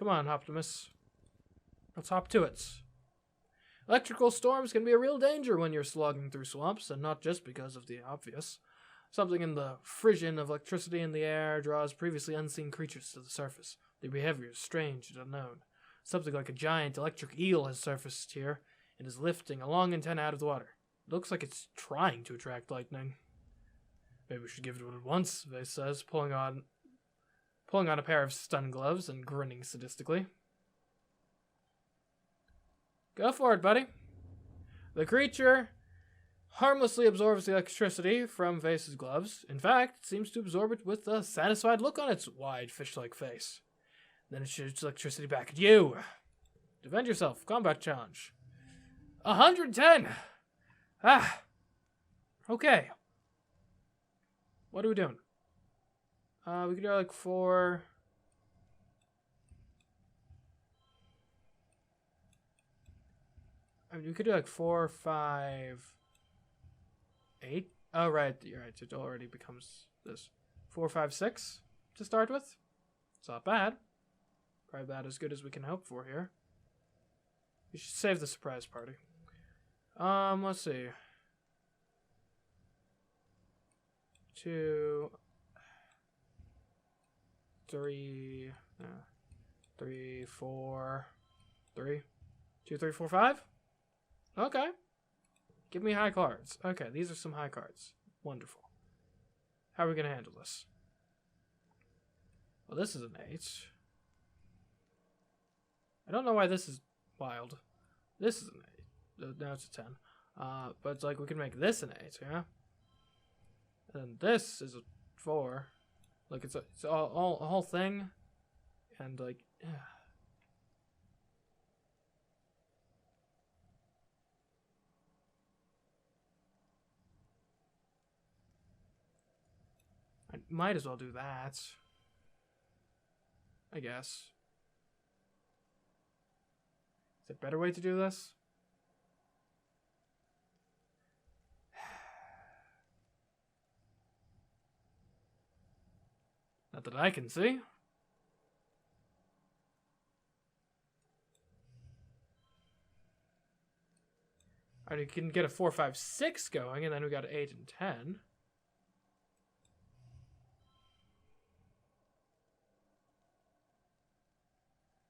Come on, Optimus. Let's hop to it. Electrical storms can be a real danger when you're slogging through swamps, and not just because of the obvious. Something in the frisson of electricity in the air draws previously unseen creatures to the surface. Their behavior is strange and unknown. Something like a giant electric eel has surfaced here and is lifting a long antenna out of the water. It looks like it's trying to attract lightning. Maybe we should give it what it wants, Vase says, pulling on a pair of stun gloves and grinning sadistically. Go for it, buddy. The creature harmlessly absorbs the electricity from Vase's gloves. In fact, it seems to absorb it with a satisfied look on its wide, fish-like face. Then it shoots electricity back at you. Defend yourself. Combat challenge. 110! Ah. Okay. What are we doing? We could do like 4... I mean, we could do like 4, 5, 8. Oh, right. You're right. It already becomes this. 4, 5, 6 to start with. It's not bad. Probably about as good as we can hope for here. We should save the surprise party. Let's see. 2, 3, 3, 4, 3, 2, 3, 4, 5. Okay. Give me high cards. Okay, these are some high cards. Wonderful. How are we going to handle this? Well, this is an 8. I don't know why this is wild. This is an 8. Now it's a 10. But it's like we can make this an 8, yeah? And this is a 4. Like it's a whole thing. And like, yeah. I might as well do that. I guess. Is there a better way to do this? Not that I can see. Alright, you can get a 4, 5, 6 going, and then we got an 8 and 10.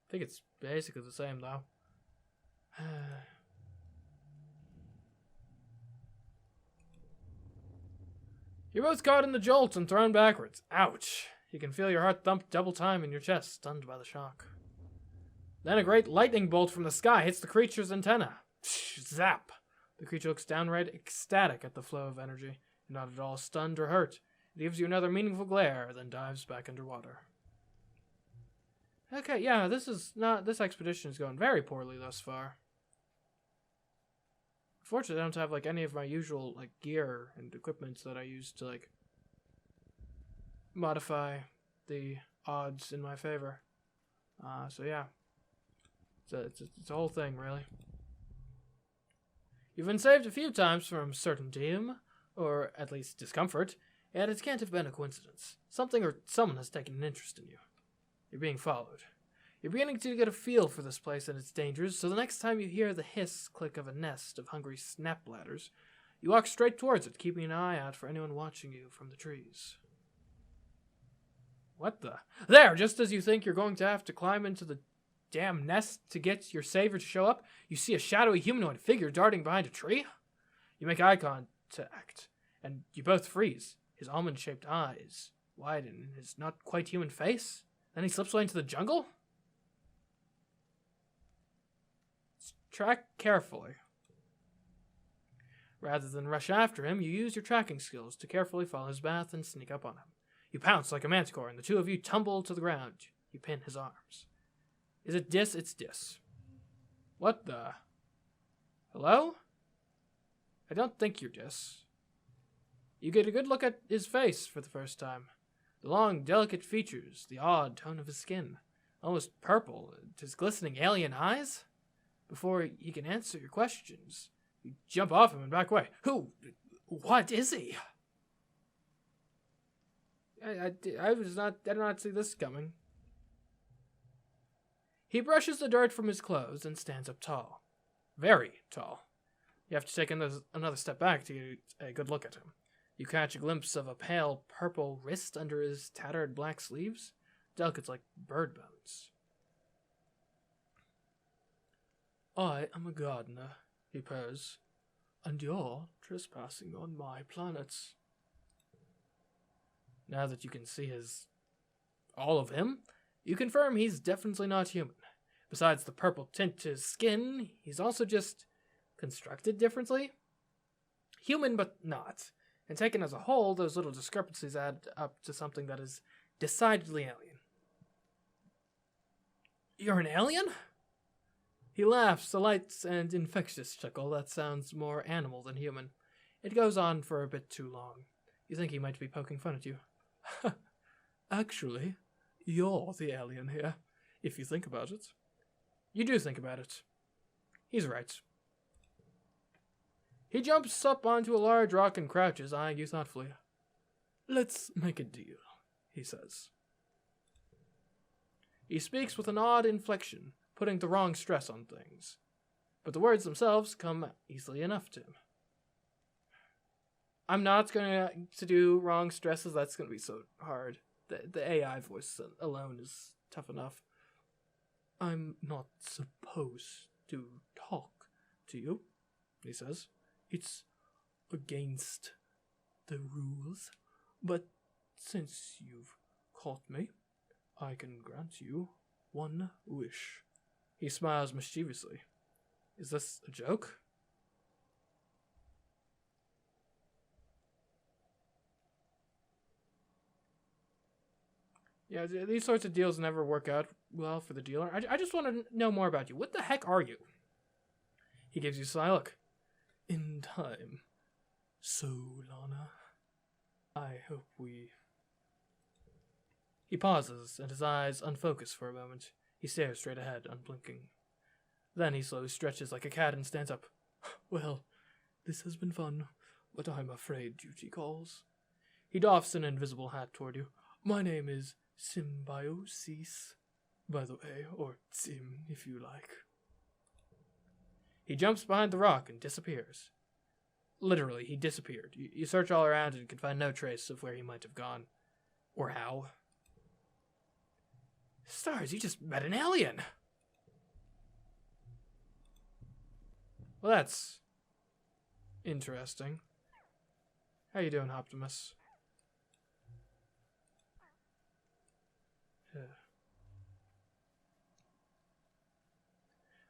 I think it's basically the same, though. You're both caught in the jolt and thrown backwards. Ouch. You can feel your heart thump double time in your chest, stunned by the shock. Then a great lightning bolt from the sky hits the creature's antenna. Zap. The creature looks downright ecstatic at the flow of energy, not at all stunned or hurt. It gives you another meaningful glare, then dives back underwater. Okay, yeah, this expedition is going very poorly thus far. Unfortunately, I don't have like any of my usual like gear and equipment that I use to like modify the odds in my favor. So yeah, it's a whole thing really. You've been saved a few times from certain doom, or at least discomfort, and it can't have been a coincidence. Something or someone has taken an interest in you. You're being followed. You're beginning to get a feel for this place and its dangers, so the next time you hear the hiss-click of a nest of hungry snap bladders, you walk straight towards it, keeping an eye out for anyone watching you from the trees. What the? There! Just as you think you're going to have to climb into the damn nest to get your savior to show up, you see a shadowy humanoid figure darting behind a tree. You make eye contact, and you both freeze. His almond-shaped eyes widen in his not-quite-human face. Then he slips away into the jungle? Track carefully. Rather than rush after him, you use your tracking skills to carefully follow his path and sneak up on him. You pounce like a manticore, and the two of you tumble to the ground. You pin his arms. Is it Dis? It's Dis. What the? Hello? I don't think you're Dis. You get a good look at his face for the first time. The long, delicate features, the odd tone of his skin, almost purple, his glistening alien eyes. Before he can answer your questions, you jump off him and back away. Who? What is he? I did not see this coming. He brushes the dirt from his clothes and stands up tall. Very tall. You have to take another step back to get a good look at him. You catch a glimpse of a pale purple wrist under his tattered black sleeves, delicate like bird bones. I am a gardener, he purrs, and you're trespassing on my planet. Now that you can see all of him, you confirm he's definitely not human. Besides the purple tint to his skin, he's also just constructed differently. Human, but not. And taken as a whole, those little discrepancies add up to something that is decidedly alien. You're an alien? He laughs, a light and infectious chuckle that sounds more animal than human. It goes on for a bit too long. You think he might be poking fun at you. Actually, you're the alien here, if you think about it. You do think about it. He's right. He jumps up onto a large rock and crouches, eyeing you thoughtfully. Let's make a deal, he says. He speaks with an odd inflection, putting the wrong stress on things. But the words themselves come easily enough to him. I'm not going to do wrong stresses. That's going to be so hard. The AI voice alone is tough enough. I'm not supposed to talk to you, he says. It's against the rules. But since you've caught me, I can grant you one wish. He smiles mischievously. Is this a joke? Yeah, these sorts of deals never work out well for the dealer. I just want to know more about you. What the heck are you? He gives you a sly look. In time, so, Lana, I hope we... He pauses, and his eyes unfocus for a moment. He stares straight ahead, unblinking. Then he slowly stretches like a cat and stands up. Well, this has been fun, but I'm afraid duty calls. He doffs an invisible hat toward you. My name is Symbiosis, by the way, or Sim, if you like. He jumps behind the rock and disappears. Literally, he disappeared. You search all around and can find no trace of where he might have gone. Or how. Stars, you just met an alien! Well, that's interesting. How you doing, Optimus?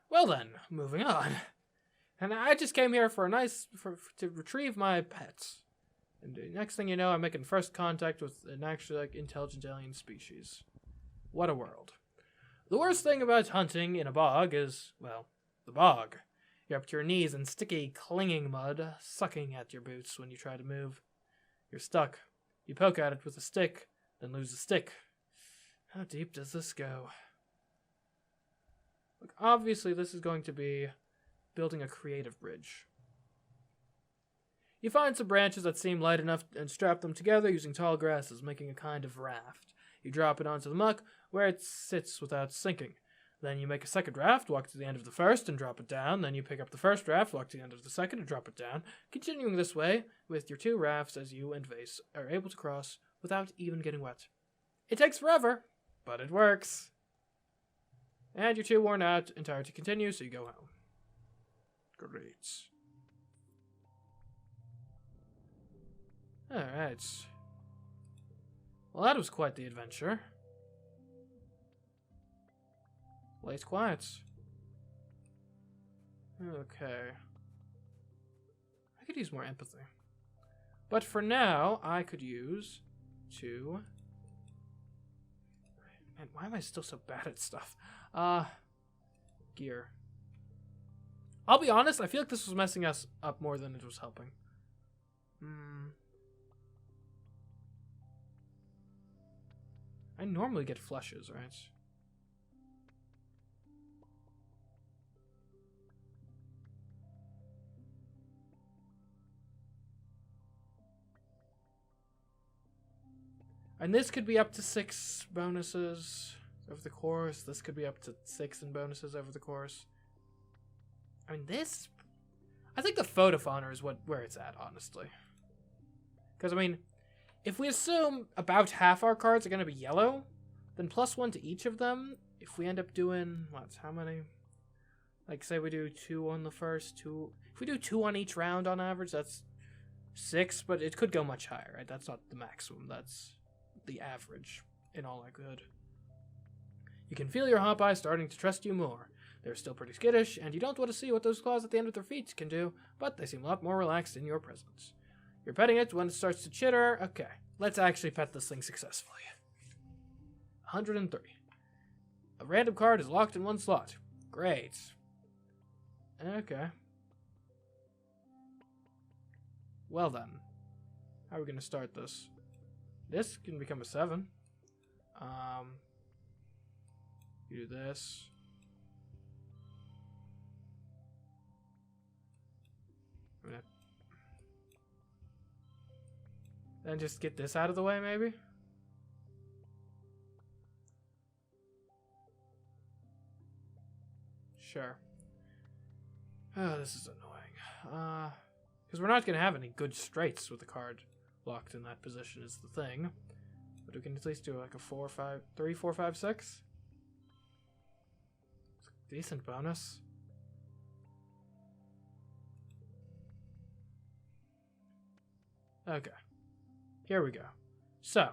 Well then, moving on. And I just came here for to retrieve my pets. And the next thing you know, I'm making first contact with an actually intelligent alien species. What a world. The worst thing about hunting in a bog is, well, the bog. You're up to your knees in sticky, clinging mud, sucking at your boots when you try to move. You're stuck. You poke at it with a stick, then lose the stick. How deep does this go? Look, obviously this is going to be building a creative bridge. You find some branches that seem light enough and strap them together using tall grasses, making a kind of raft. You drop it onto the muck, where it sits without sinking. Then you make a second raft, walk to the end of the first, and drop it down. Then you pick up the first raft, walk to the end of the second, and drop it down. Continuing this way with your two rafts as you and Vase are able to cross without even getting wet. It takes forever, but it works. And you're too worn out and tired to continue, so you go home. Great. Alright. Well, that was quite the adventure. Late quiet. Okay. I could use more empathy. But for now, I could use to... Man, why am I still so bad at stuff? Gear. I'll be honest, I feel like this was messing us up more than it was helping. I normally get flushes, right? And this could be up to 6 bonuses. over the course. This could be up to 6 in bonuses over the course. I mean, this... I think the Vote of Honor is where it's at, honestly. Because, I mean, if we assume about half our cards are going to be yellow, then +1 to each of them, if we end up doing... how many? Like, say we do 2 on the first, 2... If we do 2 on each round on average, that's 6, but it could go much higher, right? That's not the maximum, that's the average, in all likelihood. You can feel your Hopeye starting to trust you more. They're still pretty skittish, and you don't want to see what those claws at the end of their feet can do, but they seem a lot more relaxed in your presence. You're petting it when it starts to chitter. Okay, let's actually pet this thing successfully. 103. A random card is locked in one slot. Great. Okay. Well then. How are we going to start this? This can become a 7. You do this. Then just get this out of the way, maybe? Sure. Oh, this is annoying. Because we're not going to have any good straights with the card locked in that position is the thing. But we can at least do like a 4, 5, 3, 4, 5, 6. Decent bonus. Okay. Here we go. So.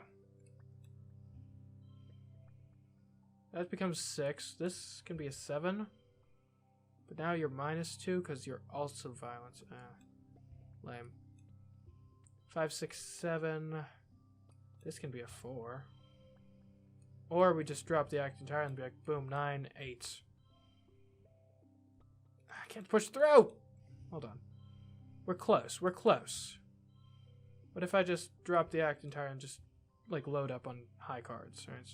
That becomes 6. This can be a 7. But now you're -2 because you're also violent. Lame. 5, 6, 7. This can be a 4. Or we just drop the act entirely and be like, boom, 9, 8. I can't push through! Hold on. We're close. We're close. What if I just drop the act entirely and just, like, load up on high cards, right?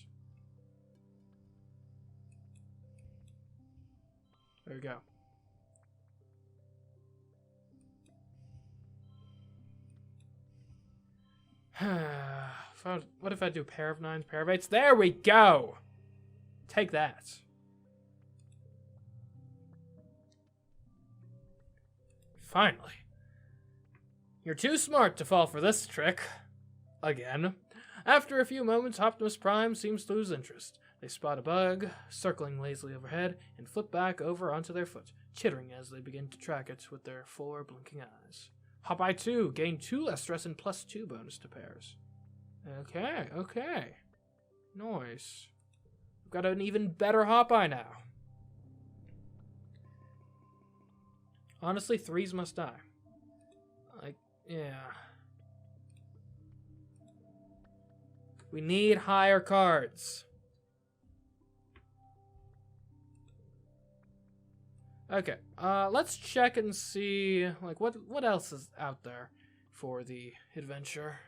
There we go. What if I do pair of 9s, pair of 8s? There we go! Take that. Finally. You're too smart to fall for this trick. Again. After a few moments, Optimus Prime seems to lose interest. They spot a bug, circling lazily overhead, and flip back over onto their foot, chittering as they begin to track it with their 4 blinking eyes. Hopeye 2, gain 2 less stress and +2 bonus to pairs. Okay, okay. Nice. We've got an even better Hopeye now. Honestly, 3s must die. Yeah. We need higher cards. Okay, let's check and see, like, what else is out there for the adventure.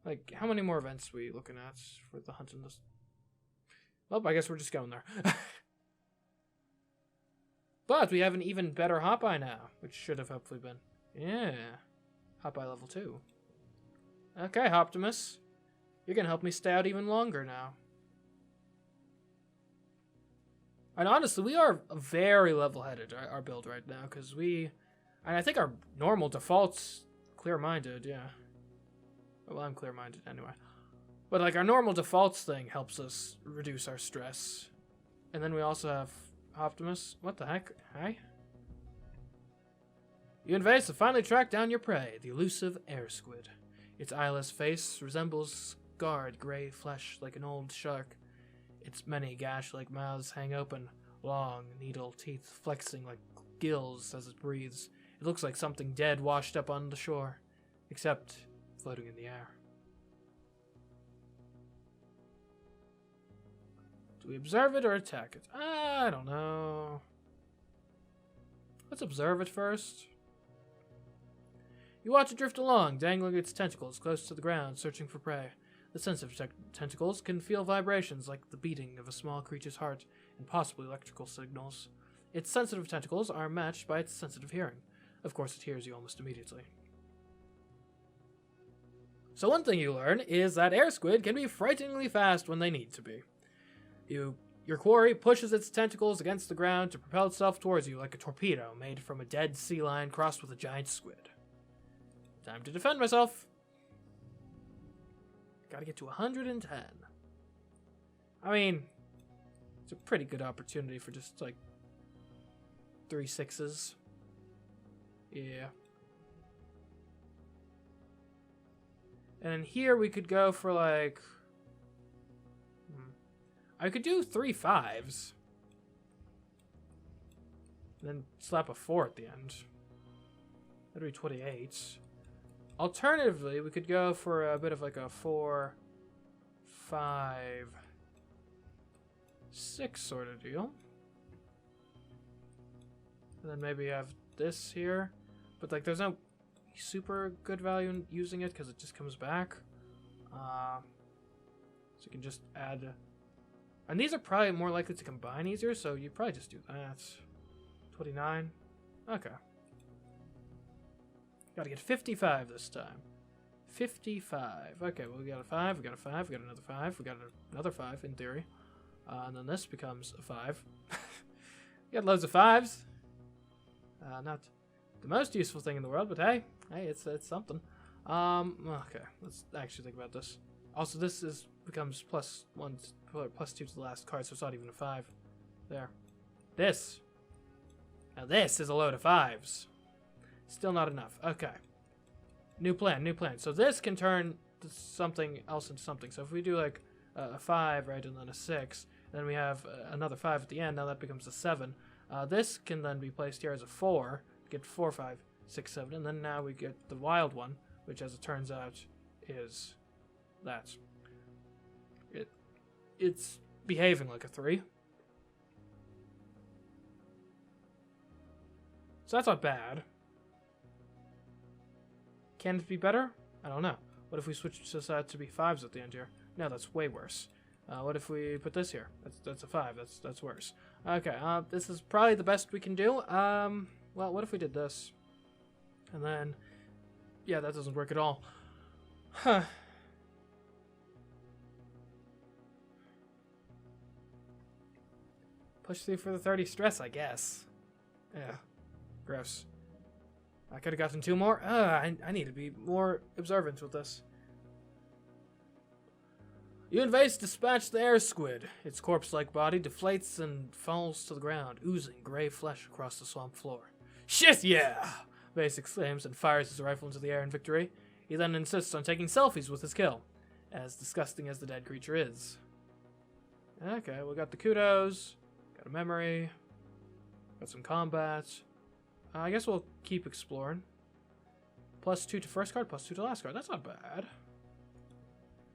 Like, how many more events are we looking at for the hunt in this? Well, I guess we're just going there. But we have an even better Hopeye now, which should have hopefully been. Yeah. Hopeye level 2. Okay, Optimus. You're going to help me stay out even longer now. And honestly, we are very level-headed, our build right now, because and I think our normal default's clear-minded, yeah. Well, I'm clear-minded anyway. But, like, our normal defaults thing helps us reduce our stress. And then we also have Optimus. What the heck? Hi? You invasive finally track down your prey, the elusive air squid. Its eyeless face resembles scarred gray flesh like an old shark. Its many gash-like mouths hang open, long needle teeth flexing like gills as it breathes. It looks like something dead washed up on the shore, except floating in the air. Do we observe it or attack it? I don't know. Let's observe it first. You watch it drift along, dangling its tentacles close to the ground, searching for prey. The sensitive tentacles can feel vibrations like the beating of a small creature's heart, and possibly electrical signals. Its sensitive tentacles are matched by its sensitive hearing. Of course, it hears you almost immediately. So one thing you learn is that air squid can be frighteningly fast when they need to be. Your quarry pushes its tentacles against the ground to propel itself towards you like a torpedo made from a dead sea lion crossed with a giant squid. Time to defend myself. Gotta get to 110. I mean, it's a pretty good opportunity for just like 3 6s. Yeah. And here we could go for like... I could do 3 5s. And then slap a 4 at the end. That'd be 28. Alternatively, we could go for a bit of like a 4 5 6 sort of deal. And then maybe have this here. But like there's no super good value in using it because it just comes back. So you can just add... And these are probably more likely to combine easier, so you probably just do that. 29. Okay. Gotta get 55 this time. 55. Okay, well, we got a 5, we got a 5, we got another 5, we got another 5 in theory. And then this becomes a 5. We got loads of 5s. Not the most useful thing in the world, but hey, it's something. Okay, let's actually think about this. Also, this becomes +1, +2 to the last card, so it's not even a 5. There. This. Now this is a load of 5s. Still not enough. Okay. New plan, new plan. So this can turn something else into something. So if we do like a 5, right, and then a 6, then we have another 5 at the end. Now that becomes a 7. This can then be placed here as a 4. Get 4, 5, 6, 7. And then now we get the wild one, which as it turns out is that. It's behaving like a 3. So that's not bad. Can it be better? I don't know. What if we switch this out to be 5s at the end here? No, that's way worse. What if we put this here? That's a 5. That's worse. Okay, this is probably the best we can do. Well, what if we did this? And then... Yeah, that doesn't work at all. Huh. Push through for the 30 stress, I guess. Yeah. Gross. I could have gotten 2 more. I need to be more observant with this. You and Vase dispatch the air squid. Its corpse-like body deflates and falls to the ground, oozing gray flesh across the swamp floor. Shit, yeah! Vase exclaims and fires his rifle into the air in victory. He then insists on taking selfies with his kill, as disgusting as the dead creature is. Okay, we got the kudos. Got a memory. Got some combat. I guess we'll keep exploring. +2 to first card, +2 to last card. That's not bad.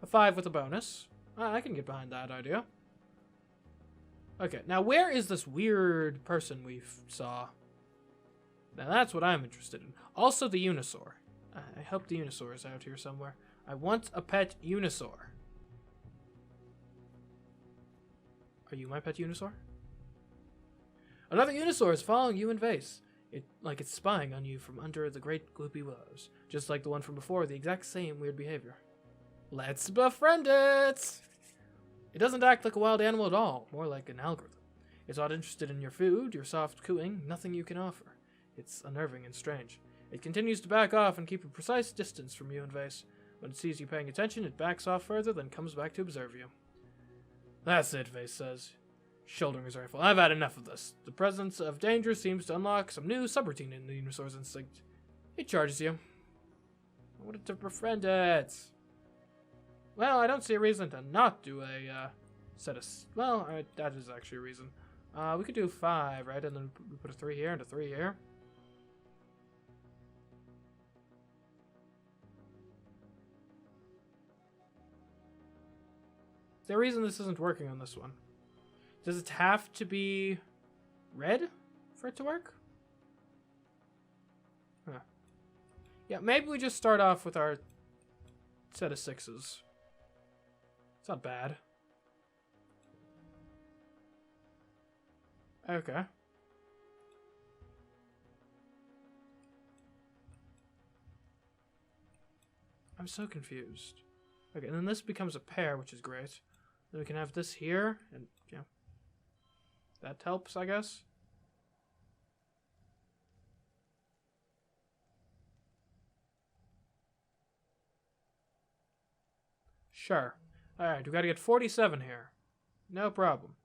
A 5 with a bonus. I can get behind that idea. Okay, now where is this weird person we saw? Now that's what I'm interested in. Also the Unisaur. I hope the Unisaur is out here somewhere. I want a pet Unisaur. Are you my pet Unisaur? Another Unisaur is following you in Vase. Like it's spying on you from under the great gloopy willows. Just like the one from before, the exact same weird behavior. Let's befriend it! It doesn't act like a wild animal at all, more like an algorithm. It's not interested in your food, your soft cooing, nothing you can offer. It's unnerving and strange. It continues to back off and keep a precise distance from you and Vase. When it sees you paying attention, it backs off further, then comes back to observe you. That's it, Vase says, shouldering his rifle. I've had enough of this. The presence of danger seems to unlock some new subroutine in the Unisaur's instinct. It charges you. I wanted to befriend it. Well, I don't see a reason to not do a set of... Well, that is actually a reason. We could do 5, right? And then we put a 3 here and a 3 here. Is there a reason this isn't working on this one? Does it have to be red for it to work? Huh. Yeah, maybe we just start off with our set of 6s. It's not bad. Okay. I'm so confused. Okay, and then this becomes a pair, which is great. Then we can have this here, and, you know, that helps, I guess. Sure. Alright, we gotta get 47 here. No problem.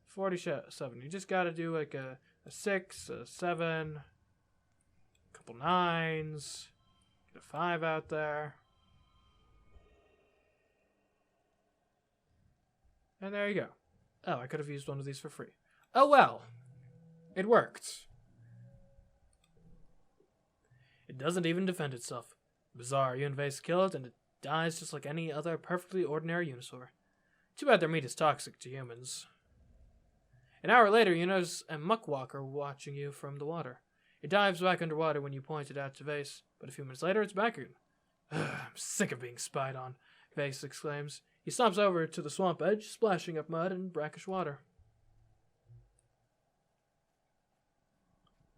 47. You just gotta do like a 6, a 7, a couple 9s, get a 5 out there. And there you go. Oh, I could have used one of these for free. Oh well. It worked. It doesn't even defend itself. Bizarre, you and Vase kill it, and it dies just like any other perfectly ordinary Unisaur. Too bad their meat is toxic to humans. An hour later, you notice a muckwalker watching you from the water. It dives back underwater when you point it out to Vase, but a few minutes later, it's back again. I'm sick of being spied on, Vase exclaims. He stomps over to the swamp edge, splashing up mud and brackish water.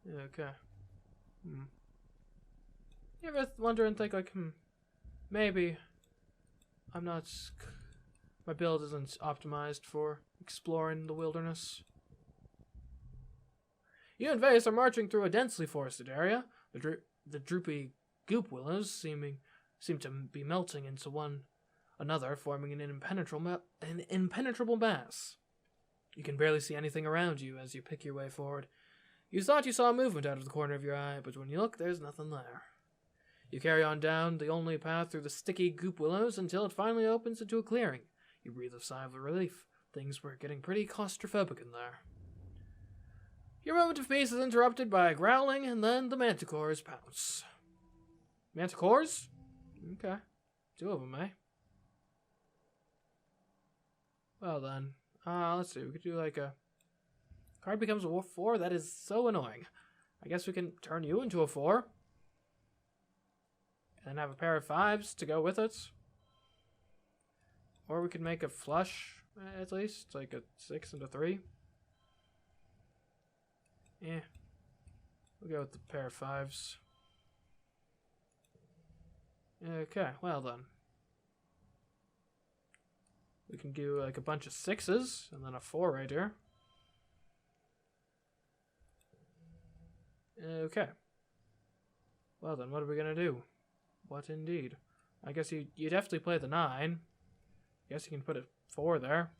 Okay. You ever wonder and think, like, maybe I'm not... my build isn't optimized for exploring the wilderness. You and Vase are marching through a densely forested area. The droopy goop willows seem to be melting into one another, forming an impenetrable mass. You can barely see anything around you as you pick your way forward. You thought you saw movement out of the corner of your eye, but when you look, there's nothing there. You carry on down the only path through the sticky goop willows until it finally opens into a clearing. You breathe a sigh of relief. Things were getting pretty claustrophobic in there. Your moment of peace is interrupted by a growling, and then the manticores pounce. Manticores? Okay. 2 of them, eh? Well then, let's see, we could do like a... Card becomes a 4, that is so annoying. I guess we can turn you into a 4. And have a pair of 5s to go with it. Or we could make a flush, at least, like a 6 and a 3. Yeah. We'll go with the pair of 5s. Okay, well then. We can do like a bunch of 6s, and then a 4 right here. Okay. Well then, what are we gonna do? What indeed? I guess you definitely play the 9. I guess you can put a 4 there.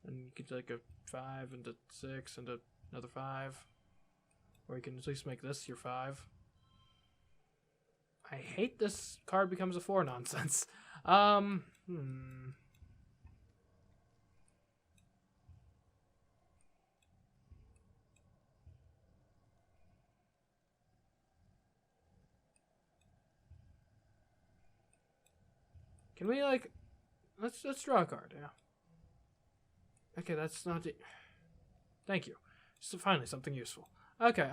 And you could like a 5 and a 6 and another 5. Or you can at least make this your 5. I hate this card becomes a 4 nonsense. Can we like let's draw a card, yeah. Okay, that's not it. Thank you. So finally something useful. Okay,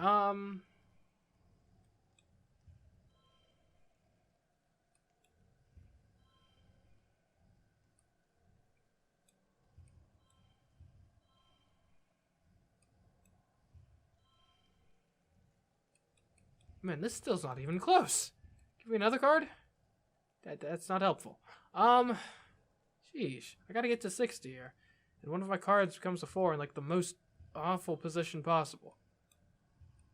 man, this still's not even close. Give me another card? That's not helpful. Sheesh. I gotta get to 60 here. And one of my cards becomes a 4 in like the most awful position possible.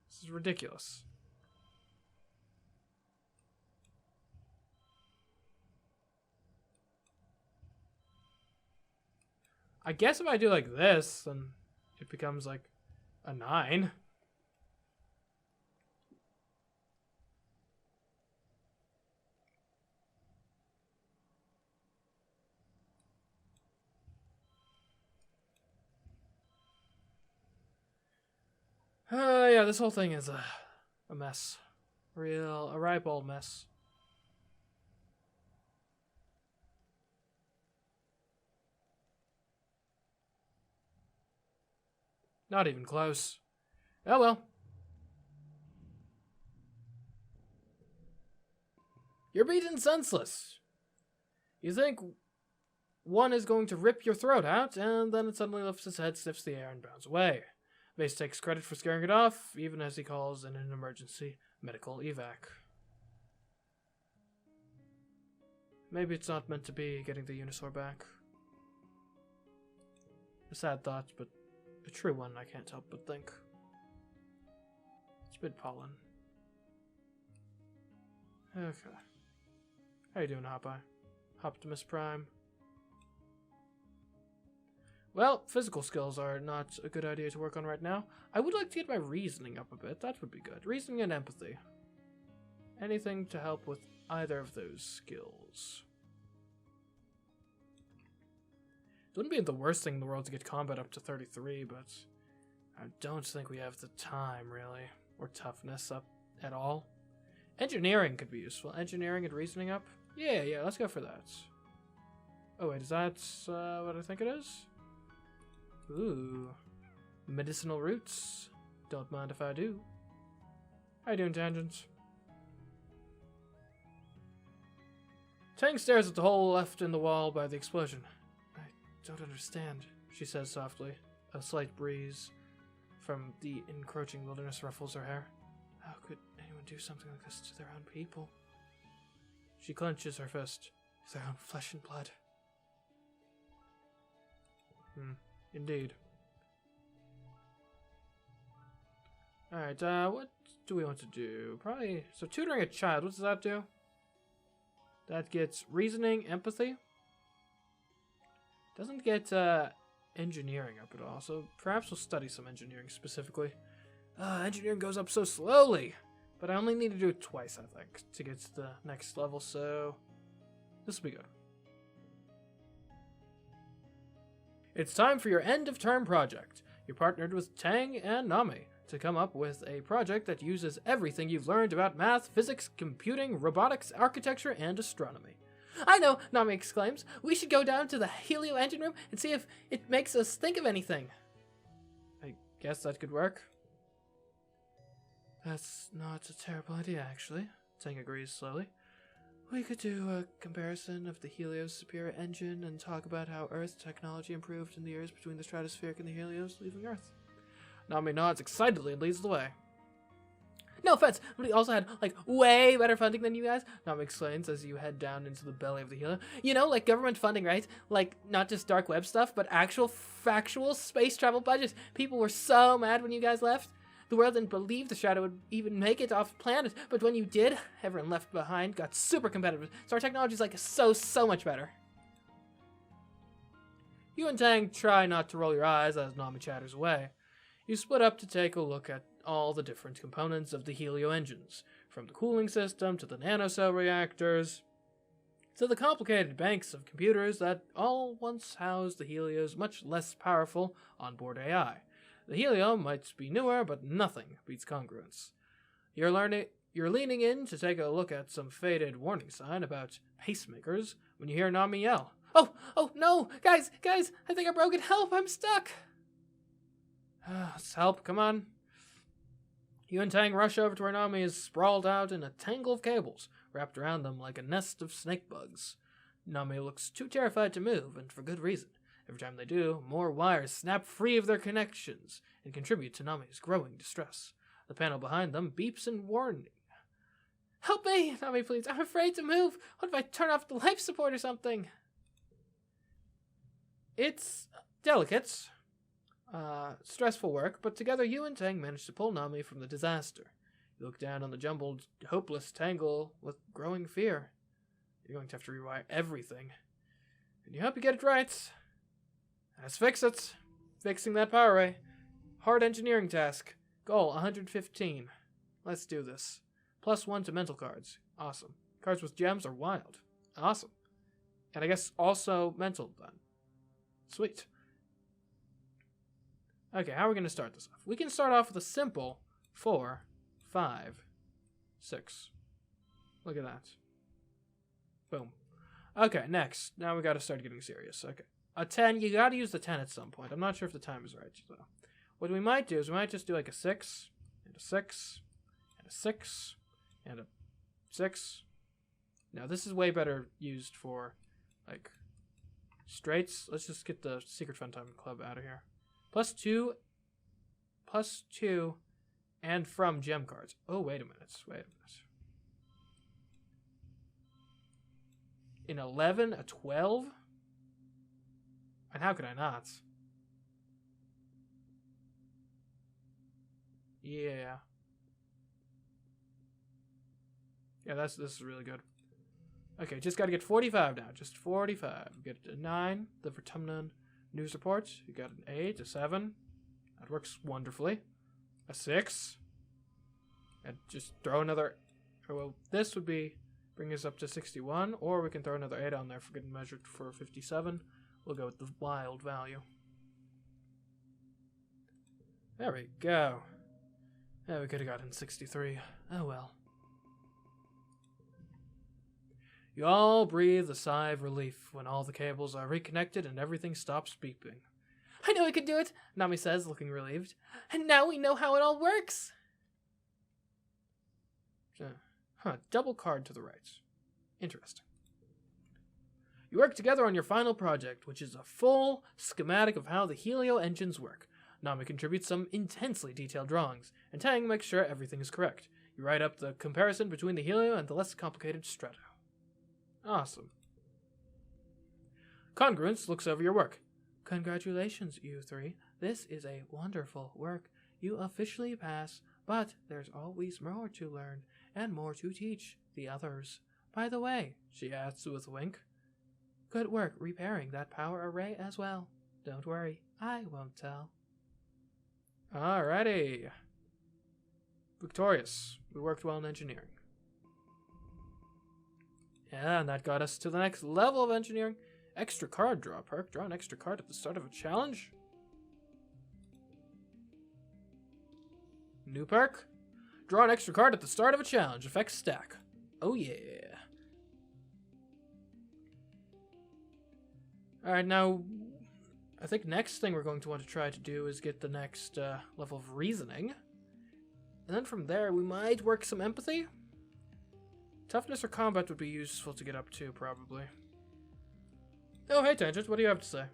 This is ridiculous. I guess if I do like this, then it becomes like a 9. Yeah, this whole thing is a mess. A ripe old mess. Not even close. Oh well. You're beaten senseless. You think one is going to rip your throat out, and then it suddenly lifts its head, sniffs the air, and bounds away. Vase takes credit for scaring it off, even as he calls in an emergency medical evac. Maybe it's not meant to be getting the Unisaur back. A sad thought, but a true one, I can't help but think. It's been pollen. Okay. How you doing, Hopeye? Optimus Prime. Well, physical skills are not a good idea to work on right now. I would like to get my reasoning up a bit. That would be good. Reasoning and empathy. Anything to help with either of those skills. It wouldn't be the worst thing in the world to get combat up to 33, but I don't think we have the time, really. Or toughness up at all. Engineering could be useful. Engineering and reasoning up? Yeah, let's go for that. Oh wait, is that what I think it is? Ooh. Medicinal roots. Don't mind if I do. How you doing, Tangents? Tang stares at the hole left in the wall by the explosion. I don't understand, she says softly. A slight breeze from the encroaching wilderness ruffles her hair. How could anyone do something like this to their own people? She clenches her fist. Their own flesh and blood. Indeed. Alright, what do we want to do? Probably, so tutoring a child, what does that do? That gets reasoning, empathy. Doesn't get, engineering up at all, so perhaps we'll study some engineering specifically. Engineering goes up so slowly! But I only need to do it twice, I think, to get to the next level, so this will be good. It's time for your end-of-term project. You partnered with Tang and Nami to come up with a project that uses everything you've learned about math, physics, computing, robotics, architecture, and astronomy. I know, Nami exclaims. We should go down to the Helio engine room and see if it makes us think of anything. I guess that could work. That's not a terrible idea, actually, Tang agrees slowly. We could do a comparison of the Helio's superior engine and talk about how Earth technology improved in the years between the stratospheric and the Helios leaving Earth. Nami nods excitedly and leads the way. No offense, but he also had, like, way better funding than you guys, Nami explains as you head down into the belly of the Helio. You know, like government funding, right? Like, not just dark web stuff, but actual, factual space travel budgets. People were so mad when you guys left. The world didn't believe the Shadow would even make it off planet, but when you did, everyone left behind got super competitive, so our technology's like so much better. You and Tang try not to roll your eyes as Nami chatters away. You split up to take a look at all the different components of the Helio engines, from the cooling system to the nanocell reactors, to the complicated banks of computers that all once housed the Helio's much less powerful onboard AI. The Helio might be newer, but nothing beats congruence. You're leaning in to take a look at some faded warning sign about pacemakers when you hear Nami yell. Oh no! Guys, I think I broke it! Help, I'm stuck! Let's help, come on. You and Tang rush over to where Nami is sprawled out in a tangle of cables, wrapped around them like a nest of snake bugs. Nami looks too terrified to move, and for good reason. Every time they do, more wires snap free of their connections and contribute to Nami's growing distress. The panel behind them beeps in warning. Help me, Nami pleads. I'm afraid to move. What if I turn off the life support or something? It's delicate, stressful work, but together you and Tang manage to pull Nami from the disaster. You look down on the jumbled, hopeless tangle with growing fear. You're going to have to rewire everything. And you hope you get it right. Let's fix it. Fixing that power array. Hard engineering task. Goal 115. Let's do this. +1 to mental cards. Awesome. Cards with gems are wild. Awesome. And I guess also mental then. Sweet. Okay, how are we going to start this off? We can start off with a simple 4, 5, 6. Look at that. Boom. Okay, next. Now we got to start getting serious. Okay. A 10, you got to use the 10 at some point. I'm not sure if the time is right, though. What we might do is we might just do like a 6, and a 6, and a 6, and a 6. Now, this is way better used for, like, straights. Let's just get the Secret Fun Time Club out of here. +2, +2, and from gem cards. Oh, wait a minute. an 11, a 12? And how could I not? Yeah. Yeah, this is really good. Okay, just got to get 45 now. Just 45. Get a 9, the Vertumnus news report. You got an 8, a 7. That works wonderfully. A 6. And just throw another... Well, this would be... Bring us up to 61. Or we can throw another 8 on there for getting measured for 57. We'll go with the wild value. There we go. Yeah, we could have gotten 63. Oh well. You all breathe a sigh of relief when all the cables are reconnected and everything stops beeping. I know we could do it, Nami says, looking relieved. And now we know how it all works. Double card to the right. Interesting. You work together on your final project, which is a full schematic of how the helio engines work. Nami contributes some intensely detailed drawings, and Tang makes sure everything is correct. You write up the comparison between the helio and the less complicated Strato. Awesome. Congruence looks over your work. Congratulations, you three. This is a wonderful work. You officially pass, but there's always more to learn and more to teach the others. By the way, she adds with a wink, good work repairing that power array as well. Don't worry, I won't tell. Alrighty. Victorious. We worked well in engineering. Yeah, and that got us to the next level of engineering. Extra card draw perk. Draw an extra card at the start of a challenge. New perk. Draw an extra card at the start of a challenge. Effects stack. Oh yeah. Alright, now I think next thing we're going to want to try to do is get the next level of reasoning. And then from there we might work some empathy. Toughness or combat would be useful to get up to, probably. Oh, hey, Tangent, what do you have to say?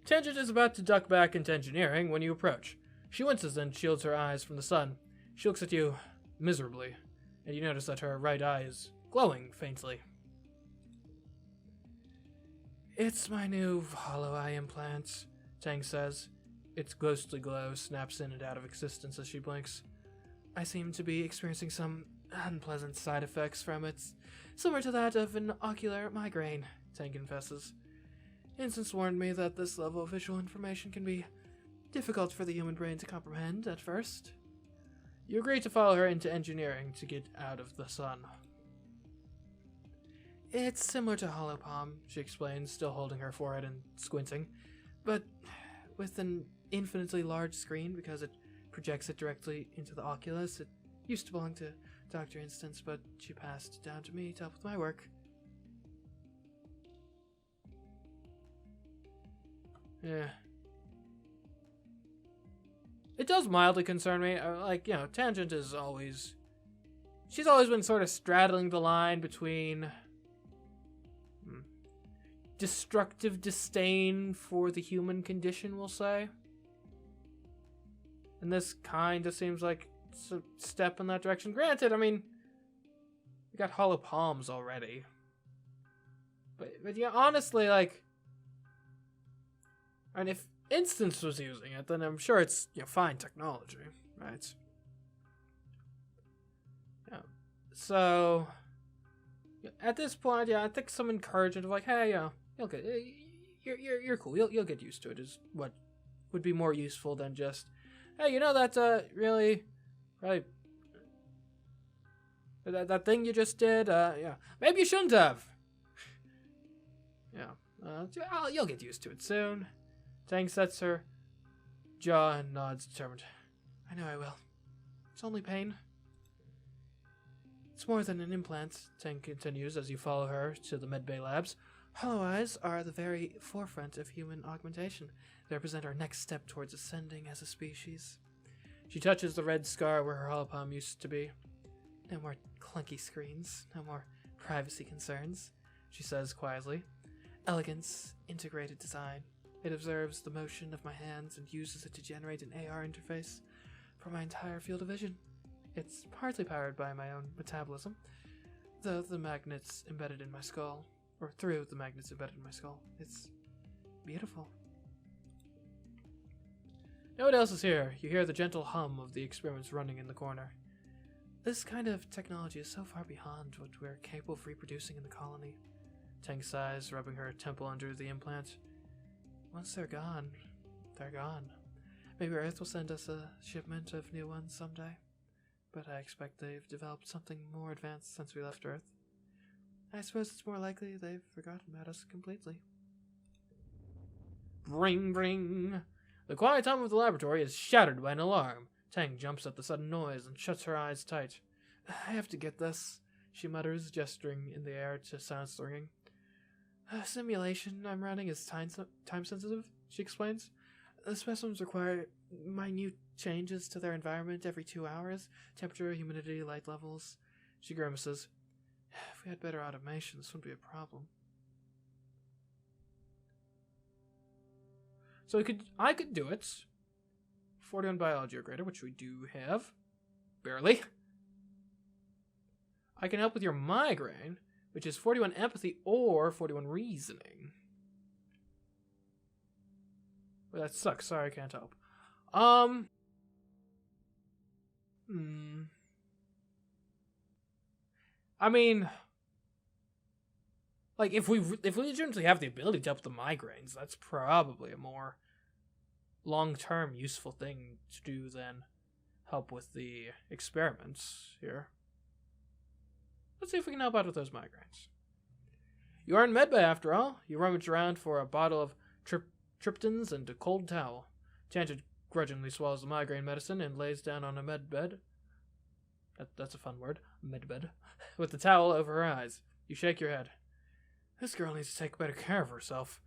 Tangent is about to duck back into engineering when you approach. She winces and shields her eyes from the sun. She looks at you miserably, and you notice that her right eye is glowing faintly. It's my new hollow eye implant, Tang says. Its ghostly glow snaps in and out of existence as she blinks. I seem to be experiencing some unpleasant side effects from it, similar to that of an ocular migraine, Tang confesses. Instance warned me that this level of visual information can be difficult for the human brain to comprehend at first. You agree to follow her into engineering to get out of the sun. It's similar to hollow palm, she explains, still holding her forehead and squinting, but with an infinitely large screen because it projects it directly into the oculus. It used to belong to Dr. Instance, but she passed it down to me to help with my work. Yeah. It does mildly concern me. Tangent is always... She's always been sort of straddling the line between... destructive disdain for the human condition, we'll say. And this kind of seems like it's a step in that direction. Granted, I mean, we got hollow palms already. But yeah, honestly, and if Instance was using it, then I'm sure it's fine technology, right? Yeah. So at this point, I think some encouragement of hey, you'll get you're cool. You'll get used to it is what would be more useful than just, hey, that really that thing you just did, maybe you shouldn't have. You'll get used to it soon. Tang sets her jaw and nods determined. I know I will. It's only pain. It's more than an implant, Tang continues as you follow her to the medbay labs. Hollow eyes are the very forefront of human augmentation. They represent our next step towards ascending as a species. She touches the red scar where her hollow palm used to be. No more clunky screens, no more privacy concerns, she says quietly. Elegance, integrated design. It observes the motion of my hands and uses it to generate an AR interface for my entire field of vision. It's partly powered by my own metabolism, the magnets embedded in my skull. Or through the magnets embedded in my skull. It's beautiful. No one else is here. You hear the gentle hum of the experiments running in the corner. This kind of technology is so far beyond what we're capable of reproducing in the colony. Tang sighs, rubbing her temple under the implant. Once they're gone, they're gone. Maybe Earth will send us a shipment of new ones someday. But I expect they've developed something more advanced since we left Earth. I suppose it's more likely they've forgotten about us completely. Ring, ring. The quiet hum of the laboratory is shattered by an alarm. Tang jumps at the sudden noise and shuts her eyes tight. I have to get this, she mutters, gesturing in the air to silence the ringing. A simulation I'm running is time-sensitive, she explains. The specimens require minute changes to their environment every 2 hours. Temperature, humidity, light levels. She grimaces. If we had better automation, this wouldn't be a problem. So I could do it. 40 on biology or greater, which we do have. Barely. I can help with your migraine, which is 41 empathy or 41 reasoning. Well, that sucks. Sorry, I can't help. I mean, like, if we legitimately have the ability to help the migraines, that's probably a more long-term useful thing to do than help with the experiments here. Let's see if we can help out with those migraines. You are in medbay after all. You rummage around for a bottle of triptans and a cold towel. Tangent grudgingly swallows the migraine medicine and lays down on a medbed. That's a fun word. Medbed. With the towel over her eyes. You shake your head. This girl needs to take better care of herself.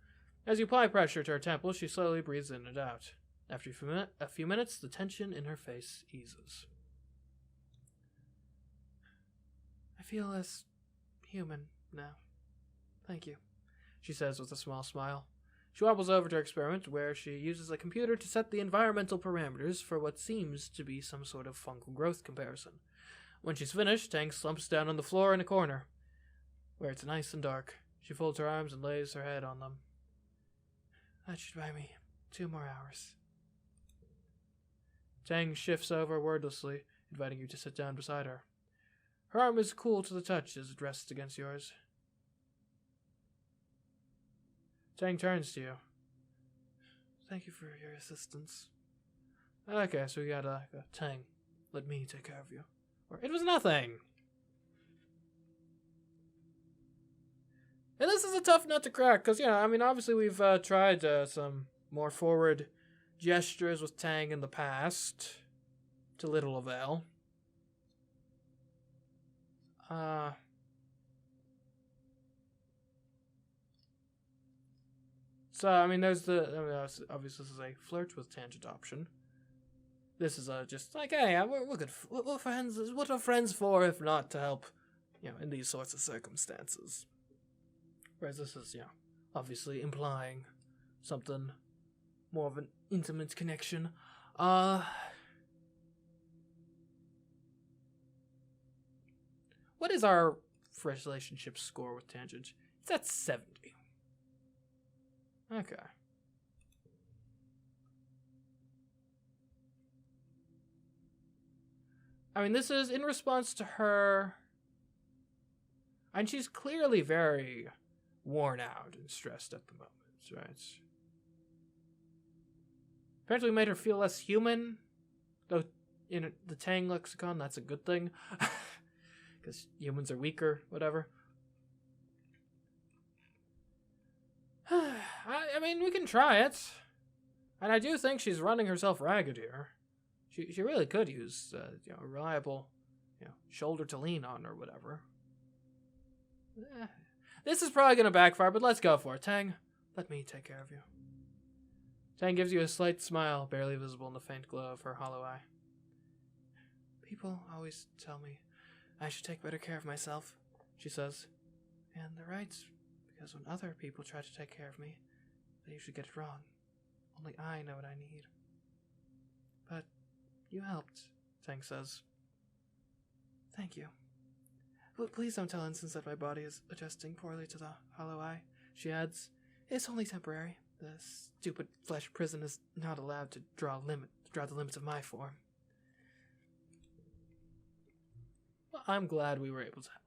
As you apply pressure to her temples, she slowly breathes in and out. After a few minutes, the tension in her face eases. I feel less human now. Thank you, she says with a small smile. She wobbles over to her experiment, where she uses a computer to set the environmental parameters for what seems to be some sort of fungal growth comparison. When she's finished, Tang slumps down on the floor in a corner, where it's nice and dark. She folds her arms and lays her head on them. That should buy me 2 more hours. Tang shifts over wordlessly, inviting you to sit down beside her. Her arm is cool to the touch as it rests against yours. Tang turns to you. Thank you for your assistance. Okay, so we got Tang. Let me take care of you. Or it was nothing. And this is a tough nut to crack, because, obviously we've tried some more forward gestures with Tang in the past, to little avail. So, there's obviously this is a flirt with tangent option. This is just like, hey, we're good. We're friends. What are friends for if not to help, in these sorts of circumstances? Whereas this is, obviously implying something more of an intimate connection. What is our relationship score with Tangent? It's at 70. Okay. This is in response to her... And she's clearly very worn out and stressed at the moment, right? Apparently we made her feel less human, though in the Tang lexicon that's a good thing, because humans are weaker, whatever. We can try it, and I do think she's running herself ragged here. She really could use a reliable shoulder to lean on or whatever. This is probably going to backfire, but let's go for it. Tang, let me take care of you. Tang gives you a slight smile, barely visible in the faint glow of her hollow eye. People always tell me I should take better care of myself, she says. And they're right, because when other people try to take care of me, they usually get it wrong. Only I know what I need. But you helped, Tang says. Thank you. Please don't tell Ensign that my body is adjusting poorly to the hollow eye. She adds, "It's only temporary. The stupid flesh prison is not allowed to draw the limits of my form." Well, I'm glad we were able to help.